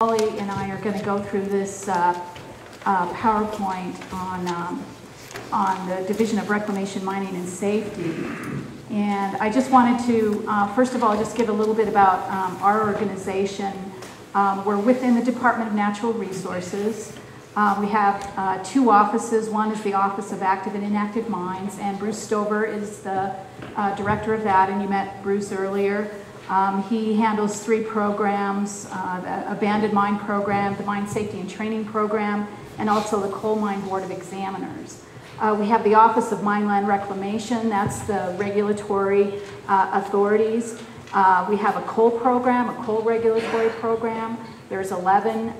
Wally and I are going to go through this PowerPoint on the Division of Reclamation, Mining, and Safety. And I just wanted to, first of all, just give a little bit about our organization. We're within the Department of Natural Resources. We have two offices. One is the Office of Active and Inactive Mines, and Bruce Stover is the director of that, and you met Bruce earlier. He handles three programs, the Abandoned Mine Program, the Mine Safety and Training Program, and also the Coal Mine Board of Examiners. We have the Office of Mineland Reclamation, that's the regulatory authorities. We have a coal program, a coal regulatory program. There's 11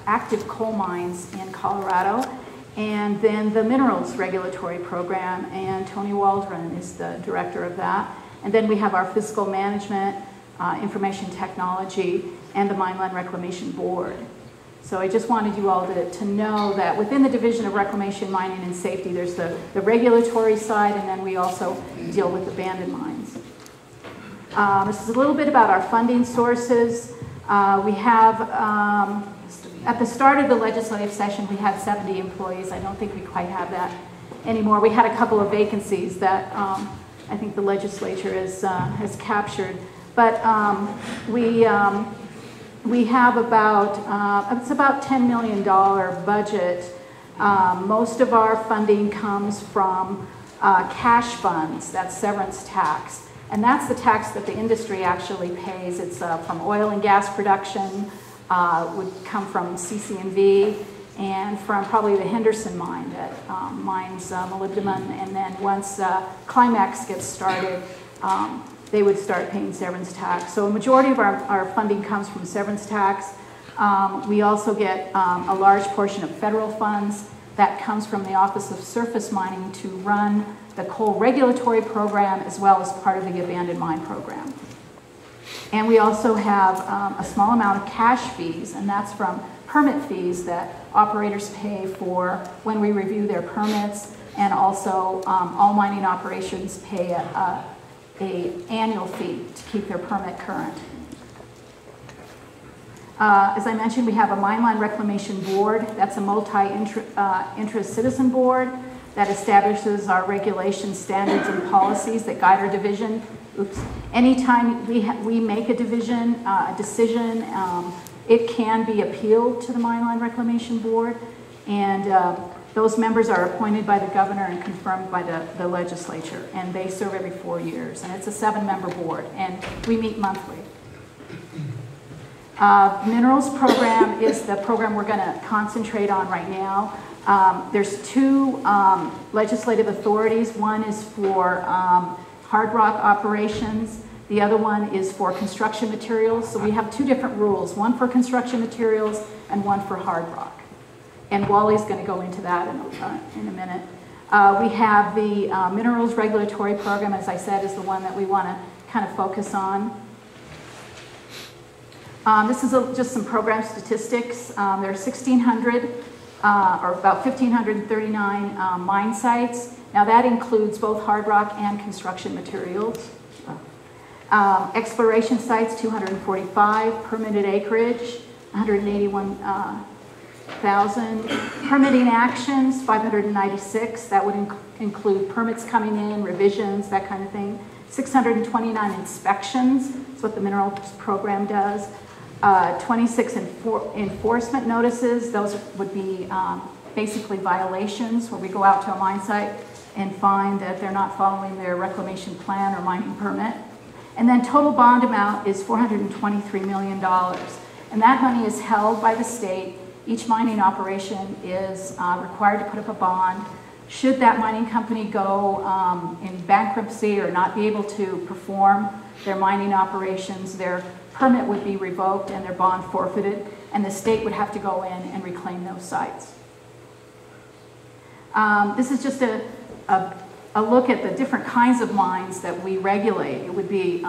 active coal mines in Colorado. And then the Minerals Regulatory Program, and Tony Waldron is the director of that. And then we have our Fiscal Management, Information Technology, and the Mineland Reclamation Board. So I just wanted you all to know that within the Division of Reclamation, Mining, and Safety, there's the regulatory side, and then we also deal with abandoned mines. This is a little bit about our funding sources. We have, at the start of the legislative session, we had 70 employees. I don't think we quite have that anymore. We had a couple of vacancies that I think the legislature has captured. But we have about, it's about $10 million budget. Most of our funding comes from cash funds, that's severance tax. And that's the tax that the industry actually pays. It's from oil and gas production, would come from CC&V, and from probably the Henderson mine that mines molybdenum. And then once Climax gets started, they would start paying severance tax. So a majority of our funding comes from severance tax. We also get a large portion of federal funds that comes from the Office of Surface Mining to run the coal regulatory program as well as part of the abandoned mine program. And we also have a small amount of cash fees, and that's from permit fees that operators pay for when we review their permits, and also all mining operations pay an annual fee to keep their permit current. As I mentioned, we have a Mineland Reclamation Board. That's a multi-interest citizen board that establishes our regulations, standards, and policies that guide our division. Anytime we make a decision, it can be appealed to the Mineland Reclamation Board, and those members are appointed by the governor and confirmed by the legislature, and they serve every 4 years, and it's a 7-member board, and we meet monthly. Minerals program is the program we're going to concentrate on right now. There's two legislative authorities. One is for hard rock operations. The other one is for construction materials. So we have two different rules, one for construction materials and one for hard rock. And Wally's going to go into that in a minute. We have the Minerals Regulatory Program, as I said, is the one that we want to kind of focus on. This is just some program statistics. There are 1,600, or about 1,539 mine sites. Now that includes both hard rock and construction materials. Exploration sites, 245. Permitted acreage, 181,000. Permitting actions, 596. That would include permits coming in, revisions, that kind of thing. 629 inspections. That's what the minerals program does. 26 enforcement notices. Those would be basically violations where we go out to a mine site and find that they're not following their reclamation plan or mining permit. And then total bond amount is $423 million. And that money is held by the state. Each mining operation is required to put up a bond. Should that mining company go in bankruptcy or not be able to perform their mining operations, their permit would be revoked and their bond forfeited, and the state would have to go in and reclaim those sites. This is just a look at the different kinds of mines that we regulate. It would be,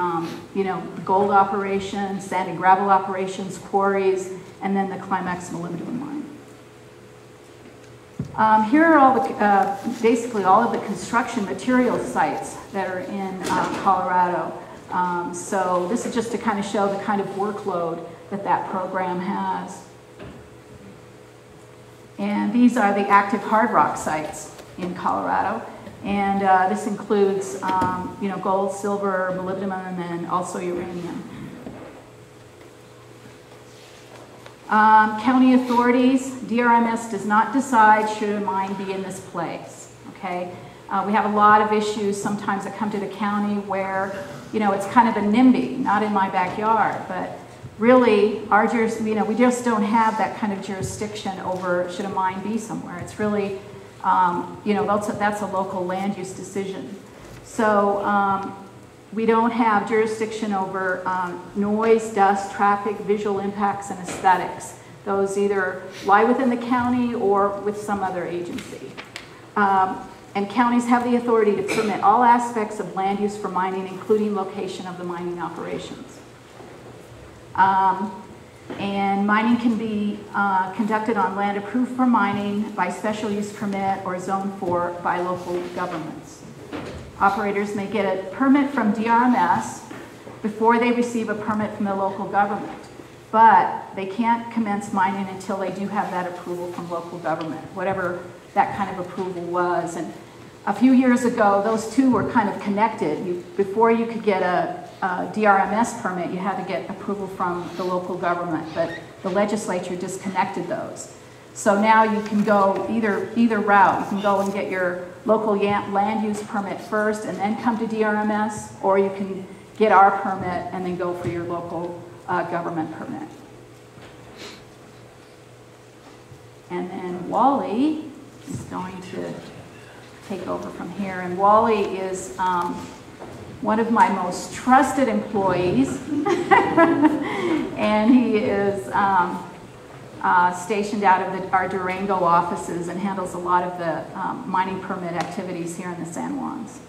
gold operations, sand and gravel operations, quarries, and then the Climax molybdenum mine. Here are all the, basically all of the construction material sites that are in Colorado. So this is just to kind of show the kind of workload that that program has. And these are the active Hardrock sites in Colorado. And this includes, you know, gold, silver, molybdenum, and also uranium. County authorities, DRMS does not decide should a mine be in this place, okay? We have a lot of issues sometimes that come to the county where, you know, it's kind of a NIMBY, not in my backyard, but really, you know, we just don't have that kind of jurisdiction over should a mine be somewhere. It's really, you know, that's a local land use decision. So we don't have jurisdiction over noise, dust, traffic, visual impacts, and aesthetics. Those either lie within the county or with some other agency. And counties have the authority to permit all aspects of land use for mining, including location of the mining operations. And mining can be conducted on land approved for mining by special use permit or zone 4 by local governments. Operators may get a permit from DRMS before they receive a permit from the local government, but they can't commence mining until they do have that approval from local government, whatever that kind of approval was. And a few years ago, those two were kind of connected. Before you could get a DRMS permit, you had to get approval from the local government, but the legislature disconnected those. So now you can go either route. You can go and get your local land use permit first and then come to DRMS, or you can get our permit and then go for your local government permit. And then Wally is going to take over from here. And Wally is one of my most trusted employees. And he is stationed out of our Durango offices and handles a lot of the mining permit activities here in the San Juans.